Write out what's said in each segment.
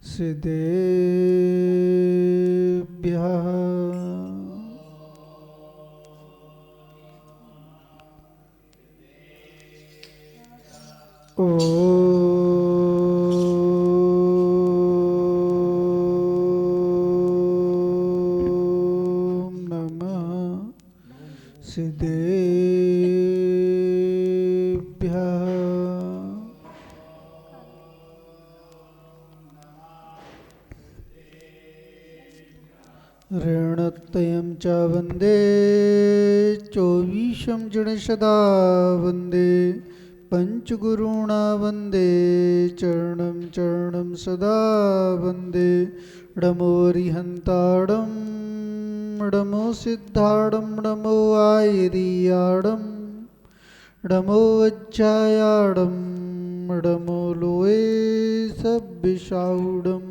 सिद्धेभ्यः ओम नमः सिद्धेभ्यः ऋणत्रयं च वन्दे चौवीशं जडशदा वन्दे पंचगुरुणा वन्दे चरणं चरणं सदा वन्दे नमो अरिहन्ताडं नमो सिद्धाडं नमो आयर्याडं नमो वज्रायाडं नमो लोये सब्बिशाहुडं।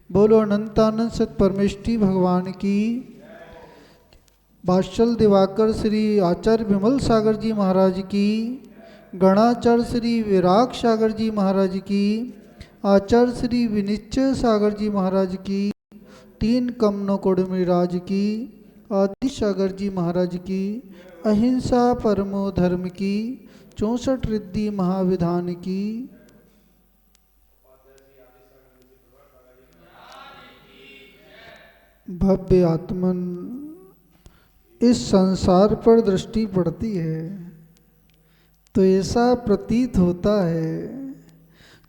बोलो अनंतानंद सत परमेष्टि भगवान की। बादशाह दिवाकर श्री आचार्य विमल सागर जी महाराज की, गणाचार्य श्री विराग सागर जी महाराज की, आचार्य श्री विनिश्चय सागर जी महाराज की, तीन कमनो कोडमिराज की, आदि सागर जी महाराज की, अहिंसा परमो धर्म की, 64 रिद्धि महाविधान की। भव्य आत्मन इस संसार पर दृष्टि पड़ती है तो ऐसा प्रतीत होता है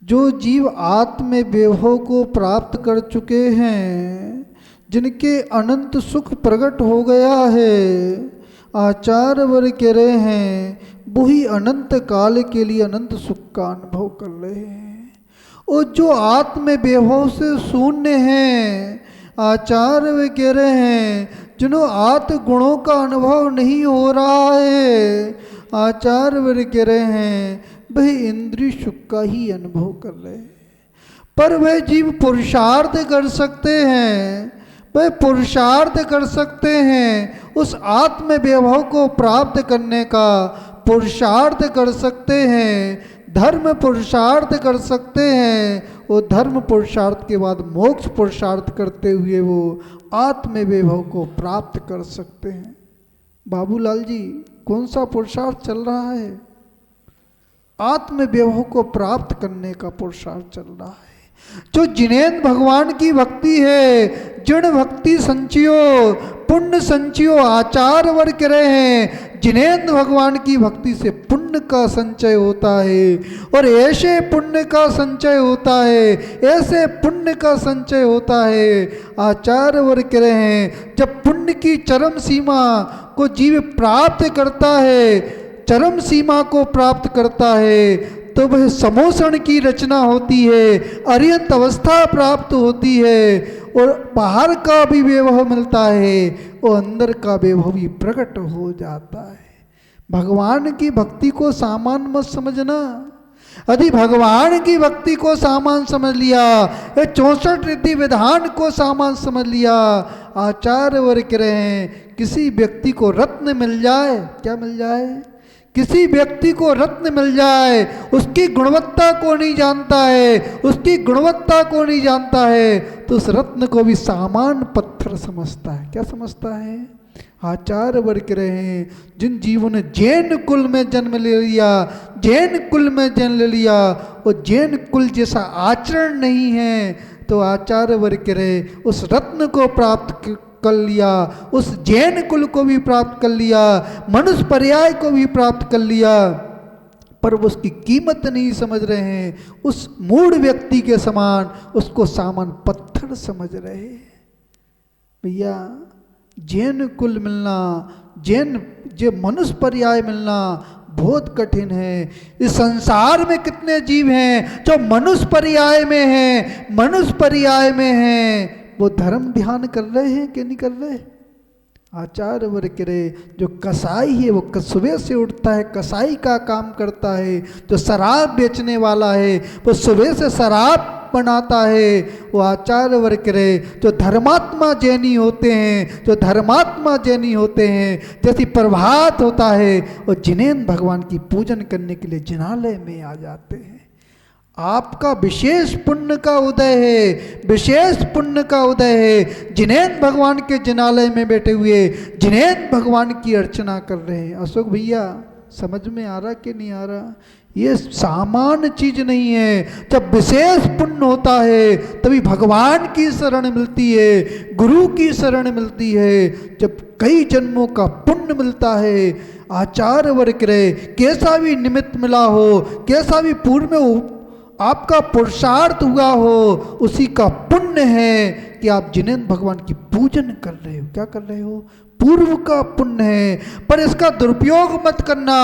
जो जीव आत्म वैभव को प्राप्त कर चुके हैं, जिनके अनंत सुख प्रकट हो गया है, आचार्य वर्ग कह रहे हैं वही अनंत काल के लिए अनंत सुख का अनुभव कर रहे हैं। और जो आत्म वैभव से शून्य हैं, आचार्य वे कह रहे हैं जिन्हों आत्म गुणों का अनुभव नहीं हो रहा है, आचार्य वे कह रहे हैं वह इंद्रिय सुख का ही अनुभव कर रहे हैं। पर वह जीव पुरुषार्थ कर सकते हैं, वह पुरुषार्थ कर सकते हैं, उस आत्म वैभव को प्राप्त करने का पुरुषार्थ कर सकते हैं, धर्म पुरुषार्थ कर सकते हैं, वो धर्म पुरुषार्थ के बाद मोक्ष पुरुषार्थ करते हुए वो आत्म वैभव को प्राप्त कर सकते हैं। बाबूलाल जी कौन सा पुरुषार्थ चल रहा है? आत्म वैभव को प्राप्त करने का पुरुषार्थ चल रहा है। जो जिनेन्द्र भगवान की भक्ति है, जड़ भक्ति संचियो पुण्य संचियो, आचार्य वर्ग कह रहे हैं जिनेन्द्र भगवान की भक्ति से पुण्य का संचय होता है, और ऐसे पुण्य का संचय होता है, ऐसे पुण्य का संचय होता है। आचार्य वर्ग कह रहे हैं जब पुण्य की चरम सीमा को जीव प्राप्त करता है, चरम सीमा को प्राप्त करता है, तो वह समोषण की रचना होती है, अरिहंत अवस्था प्राप्त होती है, और बाहर का भी वैभव मिलता है और अंदर का वैभव भी प्रकट हो जाता है। भगवान की भक्ति को सामान्य मत समझना। यदि भगवान की भक्ति को सामान्य समझ लिया, ये 64 रिद्धि विधान को सामान्य समझ लिया, आचार्य वर्ग कह रहे हैं किसी व्यक्ति को रत्न मिल जाए, क्या मिल जाए? किसी व्यक्ति को रत्न मिल जाए, उसकी गुणवत्ता को नहीं जानता है, उसकी गुणवत्ता को नहीं जानता है, तो उस रत्न को भी सामान्य पत्थर समझता है। क्या समझता है? आचार्य वर्ग कह रहे हैं जिन जीवों ने जैन कुल में जन्म ले लिया, जैन कुल में जन्म ले लिया, और जैन कुल जैसा आचरण नहीं है, तो आचार्य वर्ग कह रहे उस रत्न को प्राप्त कर लिया, उस जैन कुल को भी प्राप्त कर लिया, मनुष्य पर्याय को भी प्राप्त कर लिया, पर वो उसकी कीमत नहीं समझ रहे हैं। उस मूढ़ व्यक्ति के समान उसको सामान्य पत्थर समझ रहे हैं। भैया जैन कुल मिलना, जैन जो मनुष्य पर्याय मिलना बहुत कठिन है। इस संसार में कितने जीव हैं जो मनुष्य पर्याय में हैं, मनुष्य पर्याय में हैं, वो धर्म ध्यान कर रहे हैं कि नहीं कर रहे? आचार्य वर्ग कह रहे जो कसाई है वो सुबह से उठता है, कसाई का काम करता है, जो शराब बेचने वाला है वो सुबह से शराब बनाता है, वो आचार्य वर्ग कह रहे जो धर्मात्मा जैनी होते हैं, जो धर्मात्मा जैनी होते हैं, जैसी प्रभात होता है वो जिनेन्द्र भगवान की पूजन करने के लिए जिनालय में आ जाते हैं। आपका विशेष पुण्य का उदय है, विशेष पुण्य का उदय है। जिनेंद्र भगवान के जिनालय में बैठे हुए जिनेंद्र भगवान की अर्चना कर रहे हैं। अशोक भैया समझ में आ रहा कि नहीं आ रहा? ये सामान्य चीज नहीं है। जब विशेष पुण्य होता है तभी भगवान की शरण मिलती है, गुरु की शरण मिलती है। जब कई जन्मों का पुण्य मिलता है, आचार्य वर्ग रहे, कैसा भी निमित्त मिला हो, कैसा भी पूर्व में आपका पुरुषार्थ हुआ हो, उसी का पुण्य है कि आप जिनेंद्र भगवान की पूजन कर रहे हो। क्या कर रहे हो? पूर्व का पुण्य है। पर इसका दुरुपयोग मत करना।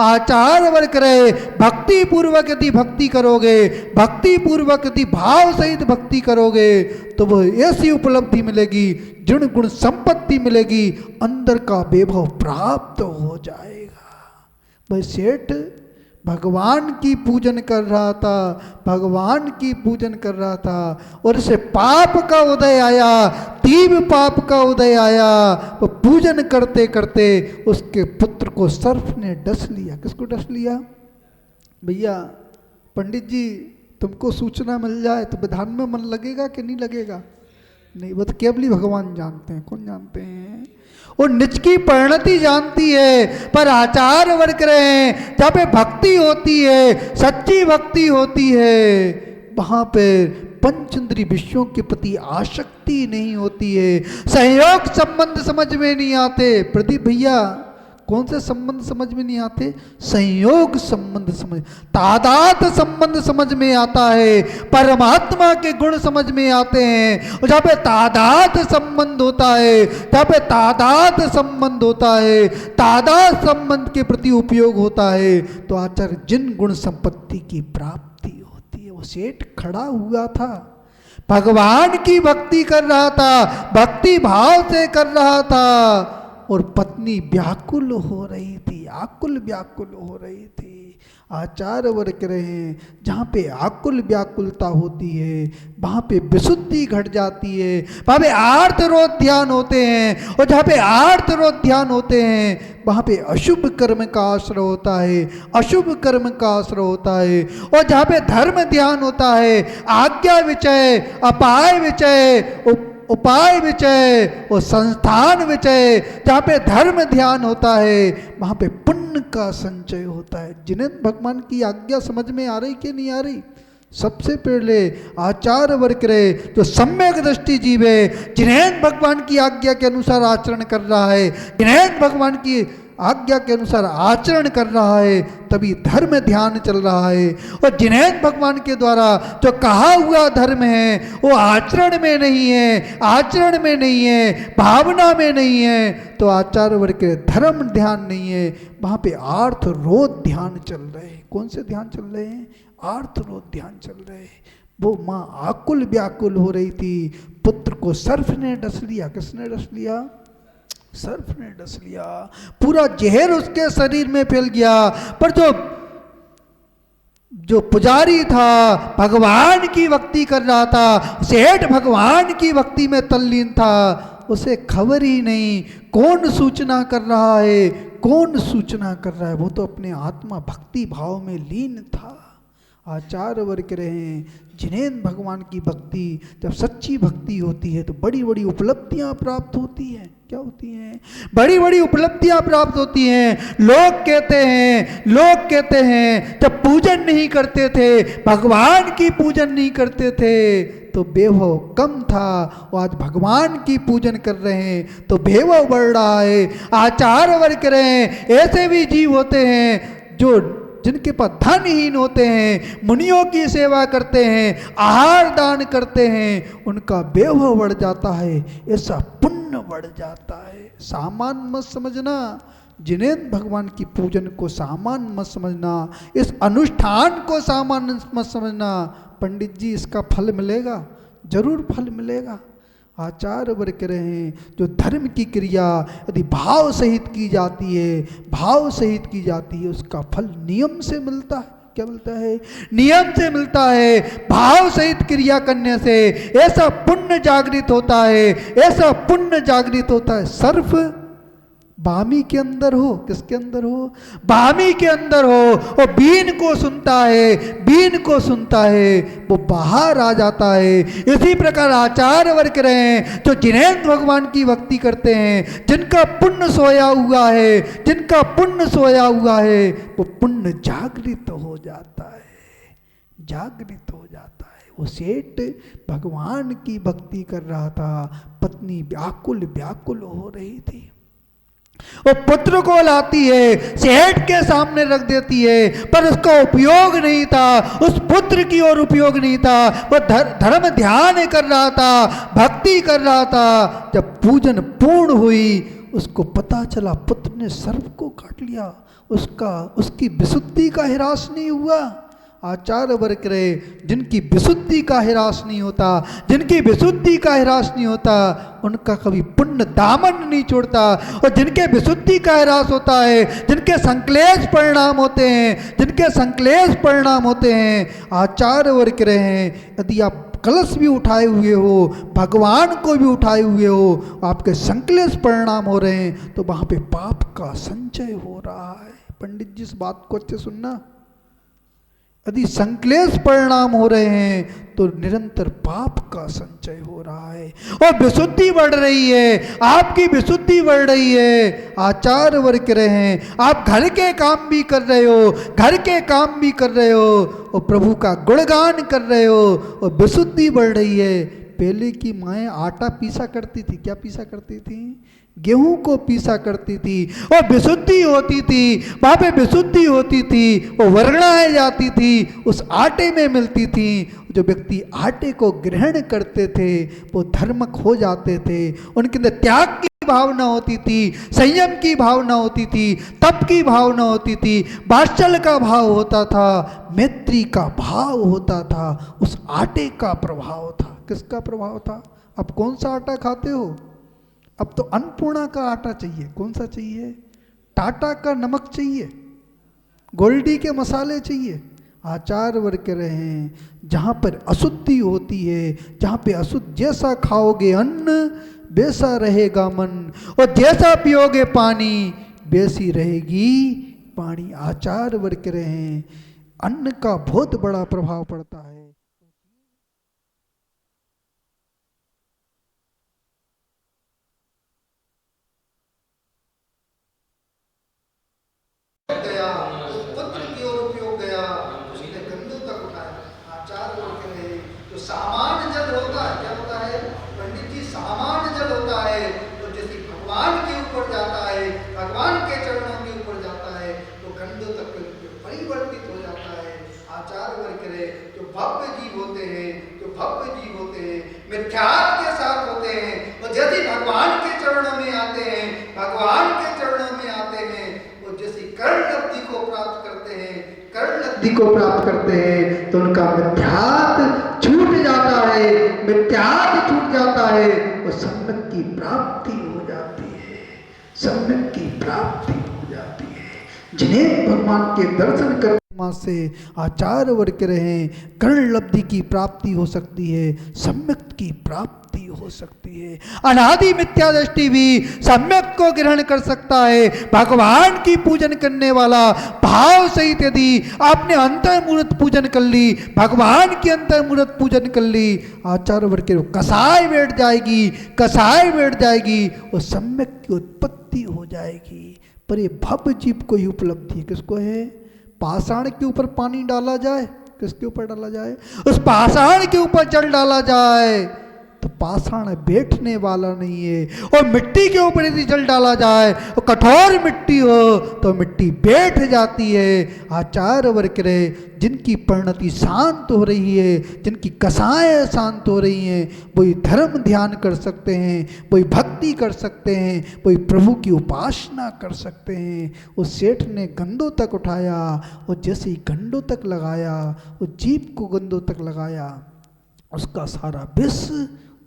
आचार वर्ग रहे, भक्ति पूर्वक यदि भक्ति करोगे, भक्ति पूर्वक यदि भाव सहित भक्ति करोगे तो वह ऐसी उपलब्धि मिलेगी, जिन गुण संपत्ति मिलेगी, अंदर का वैभव प्राप्त हो जाएगा। वह सेठ भगवान की पूजन कर रहा था, भगवान की पूजन कर रहा था और इसे पाप का उदय आया, तीव्र पाप का उदय आया। वो पूजन करते करते उसके पुत्र को सर्प ने डस लिया। किसको डस लिया? भैया पंडित जी तुमको सूचना मिल जाए तो विधान में मन लगेगा कि नहीं लगेगा? नहीं, वो तो केवल भगवान जानते हैं। कौन जानते हैं? और निज की परिणति जानती है। पर आचार वर्ग रहे हैं, जहाँ पे भक्ति होती है, सच्ची भक्ति होती है, वहाँ पे पंचेंद्रिय विषयों के प्रति आसक्ति नहीं होती है। सहयोग संबंध समझ में नहीं आते। प्रदीप भैया कौन से संबंध समझ में नहीं आते? संयोग संबंध समझ, तादात संबंध समझ में आता है, परमात्मा के गुण समझ में आते हैं। और जहाँ पे तादात संबंध होता है, जहाँ पे तादात संबंध होता है, तादात संबंध के प्रति उपयोग होता है, तो आचार्य जिन गुण संपत्ति की प्राप्ति होती है। वो सेठ खड़ा हुआ था, भगवान की भक्ति कर रहा था, भक्ति भाव से कर रहा था, और पत्नी व्याकुल हो रही थी, आकुल व्याकुल हो रही थी। आचार्य वर्ग रहे, जहाँ पे आकुल व्याकुलता होती है वहाँ पे विशुद्धि घट जाती है, वहाँ पे आर्त रोध ध्यान होते हैं। और जहाँ पे आर्त रोध ध्यान होते हैं वहाँ पे अशुभ कर्म का आश्रय होता है, अशुभ कर्म का आश्रय होता है। और जहाँ पे धर्म ध्यान होता है, आज्ञा विचय, अपाय विचय, उपाय विचय और संस्थान विचय, जहाँ पे धर्म ध्यान होता है वहाँ पे पुण्य का संचय होता है। जिनेंद्र भगवान की आज्ञा समझ में आ रही कि नहीं आ रही? सबसे पहले आचार्य वर्ग रहे जो सम्यक दृष्टि जीवे, जिनेंद्र भगवान की आज्ञा के अनुसार आचरण कर रहा है, जिनेंद्र भगवान की आज्ञा के अनुसार आचरण कर रहा है, तभी धर्म ध्यान चल रहा है। और जिनेंद्र भगवान के द्वारा जो कहा हुआ धर्म है वो आचरण में नहीं है, आचरण में नहीं है, भावना में नहीं है, तो आचार्य वर्ग के धर्म ध्यान नहीं है। वहाँ पे आर्थ रोध ध्यान चल रहे हैं। कौन से ध्यान चल रहे हैं? आर्थ रोध ध्यान चल रहे हैं। वो माँ आकुल व्याकुल हो रही थी, पुत्र को सर्प ने डस लिया। किसने डस लिया? सर्प ने डस लिया। पूरा जहर उसके शरीर में फैल गया। पर जो पुजारी था, भगवान की भक्ति कर रहा था, सेठ भगवान की भक्ति में तल्लीन था, उसे खबर ही नहीं कौन सूचना कर रहा है, कौन सूचना कर रहा है। वो तो अपने आत्मा भक्ति भाव में लीन था। आचार्य वर्ग रहे, जिनेंद्र भगवान की भक्ति जब सच्ची भक्ति होती है तो बड़ी बड़ी उपलब्धियां प्राप्त होती हैं। क्या होती हैं? बड़ी बड़ी उपलब्धियां प्राप्त होती हैं। लोग कहते हैं जब पूजन नहीं करते थे, भगवान की पूजन नहीं करते थे तो वैभव कम था, और आज भगवान की पूजन कर रहे हैं तो वैभव बढ़ रहा है। आचार्य वर्ग रहे, ऐसे भी जीव होते हैं जो जिनके पास धनहीन होते हैं, मुनियों की सेवा करते हैं, आहार दान करते हैं, उनका वैभव बढ़ जाता है, ऐसा पुण्य बढ़ जाता है। सामान्य मत समझना, जिनेंद्र भगवान की पूजन को सामान्य मत समझना, इस अनुष्ठान को सामान्य मत समझना। पंडित जी इसका फल मिलेगा, जरूर फल मिलेगा। आचार्य वर्ग रहे, जो धर्म की क्रिया यदि भाव सहित की जाती है, भाव सहित की जाती है, उसका फल नियम से मिलता है। क्या मिलता है? नियम से मिलता है। भाव सहित क्रिया करने से ऐसा पुण्य जागृत होता है, ऐसा पुण्य जागृत होता है। सर्प बामी के अंदर हो, किसके अंदर हो? बामी के अंदर हो। और बीन को सुनता है, बीन को सुनता है, वो बाहर आ जाता है। इसी प्रकार आचार्य वर्ग रहे जो जिनेन्द्र भगवान की भक्ति करते हैं, जिनका पुण्य सोया हुआ है, जिनका पुण्य सोया हुआ है, वो पुण्य जागृत हो जाता है, जागृत हो जाता है। वो सेठ भगवान की भक्ति कर रहा था, पत्नी व्याकुल व्याकुल हो रही थी। वो पुत्र को लाती है, सेठ के सामने रख देती है, पर उसका उपयोग नहीं था, उस पुत्र की ओर उपयोग नहीं था। वो धर्म ध्यान कर रहा था, भक्ति कर रहा था। जब पूजन पूर्ण हुई, उसको पता चला पुत्र ने सर्प को काट लिया, उसकी विशुद्धि का ह्रास नहीं हुआ। आचार्य वर्ग रहे जिनकी विशुद्धि का ह्रास नहीं होता, जिनकी विशुद्धि का ह्रास नहीं होता, उनका कभी पुण्य दामन नहीं छोड़ता। और जिनके विशुद्धि का ह्रास होता है, जिनके संक्लेश परिणाम होते हैं, जिनके संक्लेश परिणाम होते हैं, आचार्य वर्ग रहे यदि आप कलश भी उठाए हुए हो, भगवान को भी उठाए हुए हो, आपके संक्लेश परिणाम हो रहे हैं, तो वहां पे पाप का संचय हो रहा है। पंडित जी इस बात को अच्छे सुनना, यदि संक्लेश परिणाम हो रहे हैं तो निरंतर पाप का संचय हो रहा है। और विशुद्धि बढ़ रही है, आपकी विशुद्धि बढ़ रही है। आचार्य वर्ग रहे हैं, आप घर के काम भी कर रहे हो, घर के काम भी कर रहे हो, और प्रभु का गुणगान कर रहे हो, और विशुद्धि बढ़ रही है। पहले की माएँ आटा पीसा करती थी, क्या पीसा करती थी? गेहूं को पीसा करती थी, और विशुद्धि होती थी, वहां पे विशुद्धि होती थी, वो वर्णाएं जाती थी, उस आटे में मिलती थी। जो व्यक्ति आटे को ग्रहण करते थे वो धर्मक हो जाते थे, उनके अंदर त्याग की भावना होती थी, संयम की भावना होती थी, तप की भावना होती थी, वात्सल्य का भाव होता था, मैत्री का भाव होता था। उस आटे का प्रभाव था। किसका प्रभाव था? अब कौन सा आटा खाते हो? अब तो अन्नपूर्णा का आटा चाहिए। कौन सा चाहिए? टाटा का नमक चाहिए, गोल्डी के मसाले चाहिए। आचार्य वर्ग कह रहे हैं जहाँ पर अशुद्धि होती है, जहाँ पे अशुद्ध, जैसा खाओगे अन्न वैसा रहेगा मन, और जैसा पियोगे पानी वैसी रहेगी पानी। आचार्य वर्ग कह रहे हैं अन्न का बहुत बड़ा प्रभाव पड़ता है। गया उस पुत्र की ओर उपयोग गया, उसने गंदों तक उठाया। आचार्य वर्ग कह रहे जो सामान्य जल होता है, क्या होता है पंडित जी? सामान्य जल होता है, तो जैसे भगवान के ऊपर जाता है, भगवान के चरणों के ऊपर जाता है, तो गंदों तक परिवर्तित हो जाता है। आचार्य वर्ग कह रहे जो भव्य जीव होते हैं, जो भव्य जीव होते हैं, मिथ्यात्व के साथ होते हैं, और जैसे भगवान के चरणों में आते हैं, भगवान के चरणों में आते हैं, जैसे कर्ण लब्धि को प्राप्त करते हैं, कर्ण लब्धि को प्राप्त करते हैं, तो उनका मिथ्यात्व छूट जाता है, मिथ्यात्व छूट जाता है, और सम्यक की प्राप्ति हो जाती है, सम्यक की प्राप्ति हो जाती है। जिन्हें भगवान के दर्शन करने से आचार्य वर्ग रहे कर्ण लब्धि की प्राप्ति हो सकती है, सम्यक की प्राप्ति हो सकती है। अनादि मिथ्या दृष्टि भी सम्यक को ग्रहण कर सकता है। भगवान की पूजन करने वाला भाव सहित यदि आपने अंतर्मूर्त पूजन कर ली, भगवान की अंतर्मूर्त पूजन कर ली, आचार्य वर्ग के कसाय बैठ जाएगी, कसाय बैठ जाएगी, और सम्यक की उत्पत्ति हो जाएगी। पर ये भव्य जीव को ही उपलब्धि किसको है? पाषाण के ऊपर पानी डाला जाए, किसके ऊपर डाला जाए? उस पाषाण के ऊपर जल डाला जाए तो पाषाण बैठने वाला नहीं है, और मिट्टी के ऊपर यदि जल डाला जाए, और कठोर मिट्टी हो तो मिट्टी बैठ जाती है। आचार्य वर्ग रहे जिनकी परिणति शांत हो रही है, जिनकी कसाएं शांत हो रही हैं, वही धर्म ध्यान कर सकते हैं, वही भक्ति कर सकते हैं, वही प्रभु की उपासना कर सकते हैं। उस सेठ ने गंदों तक उठाया, और जैसे ही गंडों तक लगाया, वो जीभ को गंदों तक लगाया, उसका सारा विष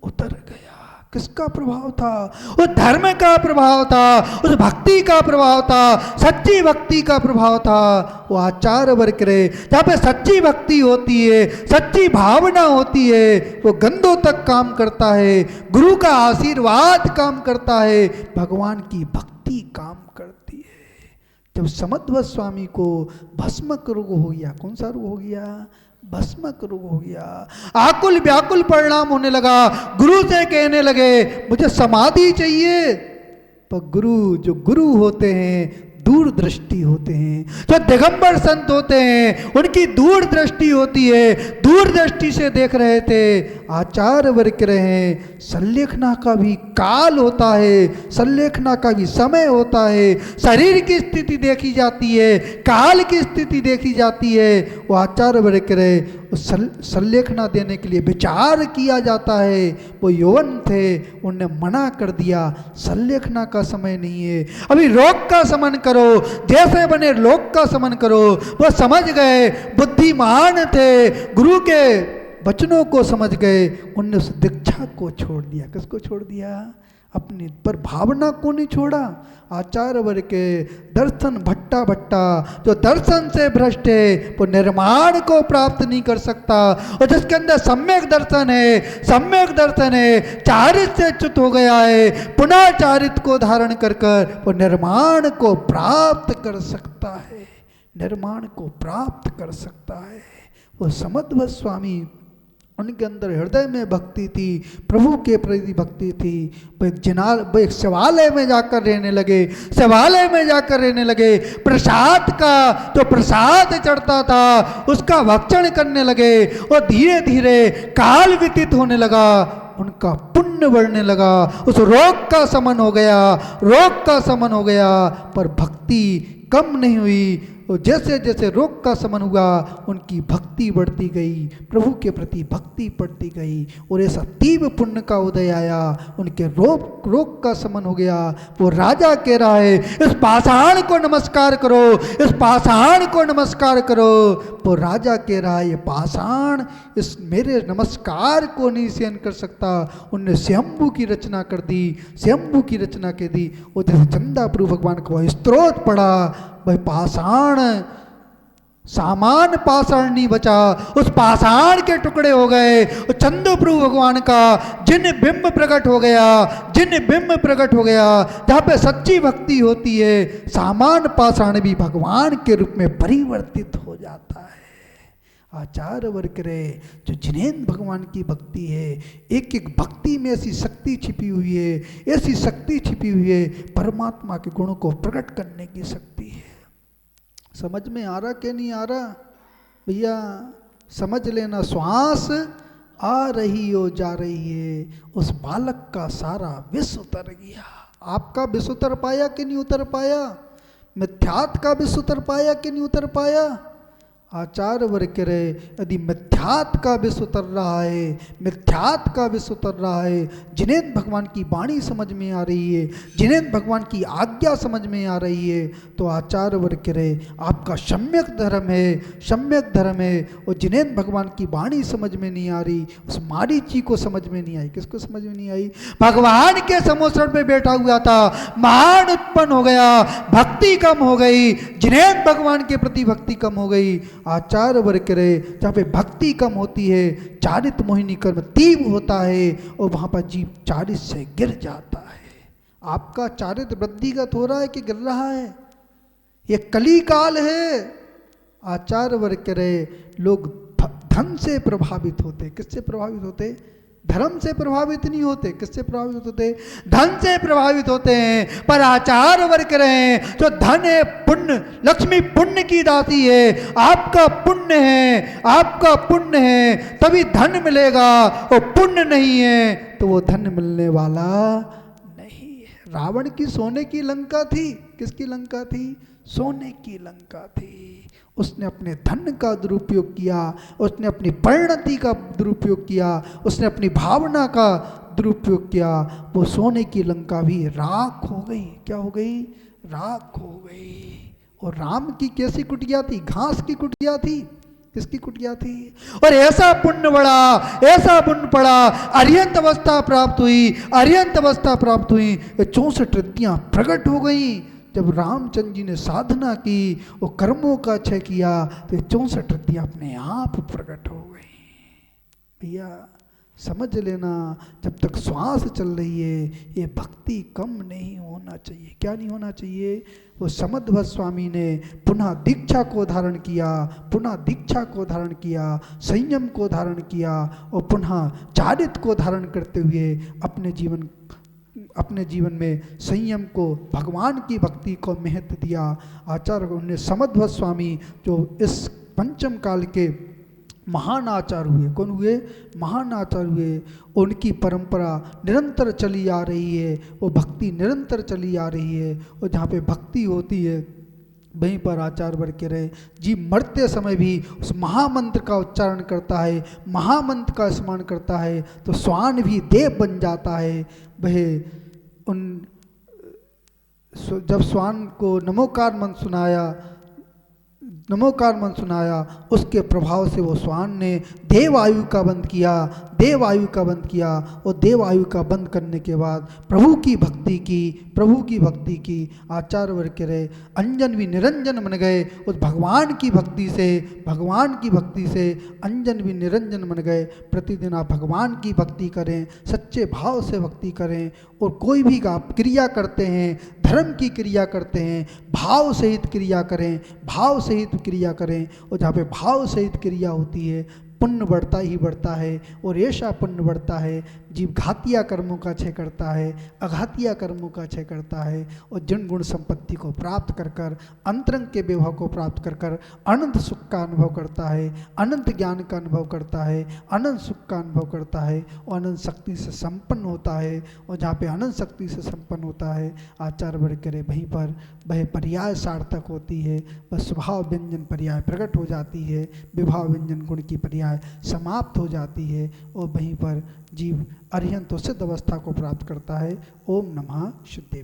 उतर गया। किसका प्रभाव था? उस धर्म का प्रभाव था, उस भक्ति का प्रभाव था, सच्ची भक्ति का प्रभाव था। वो आचार्य वर्ग रहे, जहाँ पे सच्ची भक्ति होती है, सच्ची भावना होती है, वो गंधों तक काम करता है, गुरु का आशीर्वाद काम करता है, भगवान की भक्ति काम करती है। जब समध्व स्वामी को भस्मक रोग हो गया, कौन सा रोग हो गया? भस्मक रोग हो गया। आकुल व्याकुल परिणाम होने लगा, गुरु से कहने लगे मुझे समाधि चाहिए। पर गुरु, जो गुरु होते हैं दूरदृष्टि होते हैं, जो दिगंबर संत होते हैं उनकी दूरदृष्टि होती है, दूरदृष्टि से देख रहे थे। आचार्य वर्ग रहे, संलेखना का भी काल होता है, संलेखना का भी समय होता है, शरीर की स्थिति देखी जाती है, काल की स्थिति देखी जाती है। वो आचार्य वर्ग रहे, संलेखना देने के लिए विचार किया जाता है। वो यौवन थे, उनने मना कर दिया, संलेखना का समय नहीं है, अभी रोग का समन करो, जैसे बने लोक का समन करो। वो समझ गए, बुद्धिमान थे, गुरु के वचनों को समझ गए, उनने उस दीक्षा को छोड़ दिया। किसको छोड़ दिया? अपनी पर भावना को नहीं छोड़ा। आचार्य वर्ग के दर्शन भट्टा भट्टा, जो दर्शन से भ्रष्ट है वो निर्माण को प्राप्त नहीं कर सकता। और जिसके अंदर सम्यक दर्शन है, सम्यक दर्शन है, चारित से च्युत हो गया है, पुनः चारित को धारण कर कर वो निर्माण को प्राप्त कर सकता है, निर्माण को प्राप्त कर सकता है। वो समध्व स्वामी, उनके अंदर हृदय में भक्ति थी, प्रभु के प्रति भक्ति थी। वो एक शिवालय में जाकर रहने लगे, शिवालय में जाकर रहने लगे। प्रसाद का जो प्रसाद चढ़ता था उसका भक्षण करने लगे, और धीरे धीरे काल व्यतीत होने लगा, उनका पुण्य बढ़ने लगा, उस रोग का समन हो गया, रोग का समन हो गया। पर भक्ति कम नहीं हुई, और जैसे जैसे रोग का समन हुआ उनकी भक्ति बढ़ती गई, प्रभु के प्रति भक्ति बढ़ती गई, और ऐसा तीव्र पुण्य का उदय आया, उनके रोग का समन हो गया। वो राजा कह रहा है इस पाषाण को नमस्कार करो, इस पाषाण को नमस्कार करो। वो राजा कह रहा है ये पाषाण इस मेरे नमस्कार को नहीं सहन कर सकता। उनने स्वयंभू की रचना कर दी, स्वयंभू की रचना कर दी। और जैसे चंदा प्रभु भगवान का स्त्रोत पड़ा, वह पाषाण, सामान पाषाण नहीं बचा, उस पाषाण के टुकड़े हो गए। चंद्र प्रभु भगवान का जिन बिंब प्रकट हो गया, जिन बिंब प्रकट हो गया, जहाँ पे सच्ची भक्ति होती है, सामान पाषाण भी भगवान के रूप में परिवर्तित हो जाता है। आचार्य वर्ग रे, जो जिनेंद्र भगवान की भक्ति है, एक एक भक्ति में ऐसी शक्ति छिपी हुई है, ऐसी शक्ति छिपी हुई है, परमात्मा के गुणों को प्रकट करने की शक्ति है। समझ में आ रहा कि नहीं आ रहा? भैया समझ लेना, श्वास आ रही हो जा रही है, उस बालक का सारा विष उतर गया। आपका विष उतर पाया कि नहीं उतर पाया? मिथ्यात्व का विष उतर पाया कि नहीं उतर पाया? आचार्य वर्ग कह रहे, यदि मिथ्यात्व का विष उतर रहा है, मिथ्यात्व का विष उतर रहा है, जिनेंद्र भगवान की वाणी समझ में आ रही है, जिनेंद्र भगवान की आज्ञा समझ में आ रही है, तो आचार्य वर्ग कह रहे आपका सम्यक धर्म है, सम्यक धर्म है। और जिनेंद्र भगवान की वाणी समझ में नहीं आ रही, उस मारीची को समझ में नहीं आई। किसको समझ में नहीं आई? भगवान के समोसण पे बैठा हुआ था, मान उत्पन्न हो गया, भक्ति कम हो गई, जिनेंद्र भगवान के प्रति भक्ति कम हो गई। आचार्य वर्ग करे, जहाँ पे भक्ति कम होती है, चारित मोहिनी कर्म तीव्र होता है, और वहाँ पर जीव चारित से गिर जाता है। आपका चारित वृद्धिगत हो रहा है कि गिर रहा है? ये कली काल है। आचार्य वर्ग करे, लोग धन से प्रभावित होते। किससे प्रभावित होते? धर्म से प्रभावित नहीं होते। किससे प्रभावित होते? धन से प्रभावित होते हैं। पर आचार्य वर्ग रहे, जो धन है पुण्य, लक्ष्मी पुण्य की दाती है, आपका पुण्य है, आपका पुण्य है तभी धन मिलेगा, और पुण्य नहीं है तो वो धन मिलने वाला नहीं है। रावण की सोने की लंका थी। किसकी लंका थी? सोने की लंका थी। उसने अपने धन का दुरुपयोग किया, उसने अपनी परिणति का दुरुपयोग किया, उसने अपनी भावना का दुरुपयोग किया। वो सोने की लंका भी राख हो गई। क्या हो गई? राख हो गई। और राम की कैसी कुटिया थी? घास की कुटिया थी। किसकी कुटिया थी? और ऐसा पुण्य बढ़ा, ऐसा पुण्य पड़ा, अर्यंत अवस्था प्राप्त हुई, अर्यंत अवस्था प्राप्त हुई, 64 रिद्धियां प्रकट हो गई। जब रामचंद्र जी ने साधना की, वो कर्मों का क्षय किया, तो 64 रिद्धियां अपने आप प्रकट हो गई। भैया समझ लेना, जब तक श्वास चल रही है ये भक्ति कम नहीं होना चाहिए। क्या नहीं होना चाहिए? वो समध्व स्वामी ने पुनः दीक्षा को धारण किया, पुनः दीक्षा को धारण किया, संयम को धारण किया, और पुनः चारित्र को धारण करते हुए अपने जीवन में संयम को, भगवान की भक्ति को महत्व दिया। आचार्य उन्हें समध्व स्वामी जो इस पंचम काल के महान आचार्य हुए, कौन हुए? महान आचार्य हुए। उनकी परंपरा निरंतर चली आ रही है, वो भक्ति निरंतर चली आ रही है, और जहाँ पे भक्ति होती है वहीं पर आचार्य वर्ग के रहे। जीव मरते समय भी उस महामंत्र का उच्चारण करता है, महामंत्र का स्मरण करता है, तो श्वान भी देव बन जाता है। वह जब श्वान को नमोकार मंत्र सुनाया, उसके प्रभाव से वो श्वान ने देव आयु का बंद किया, और देव आयु का बंद करने के बाद प्रभु की भक्ति की। आचार्य वर्ग के रहे अंजन भी निरंजन बन गए। उस भगवान की भक्ति से अंजन भी निरंजन बन गए। प्रतिदिन आप भगवान की भक्ति करें, सच्चे भाव से भक्ति करें, और कोई भी आप क्रिया करते हैं, धर्म की क्रिया करते हैं, भाव सहित क्रिया करें, और जहाँ पे भाव सहित क्रिया होती है पुण्य बढ़ता ही बढ़ता है। और ऐसा पुण्य बढ़ता है, जीव घातिया कर्मों का क्षय करता है, अघातिया कर्मों का क्षय करता है, और जन गुण संपत्ति को प्राप्त कर अंतरंग के विभव को प्राप्त कर अनंत सुख का अनुभव करता है, अनंत ज्ञान का अनुभव करता है, अनंत सुख का अनुभव करता है, और अनंत शक्ति से संपन्न होता है। और जहाँ पे अनंत शक्ति से संपन्न होता है, आचार्य वर्ग करे वहीं पर वह पर्याय सार्थक होती है, वह स्वभाव व्यंजन पर्याय प्रकट हो जाती है, विभाव व्यंजन गुण की पर्याय समाप्त हो जाती है, और वहीं पर जीव अर्हंत सिद्ध अवस्था को प्राप्त करता है। ओम नमः शुद्धे।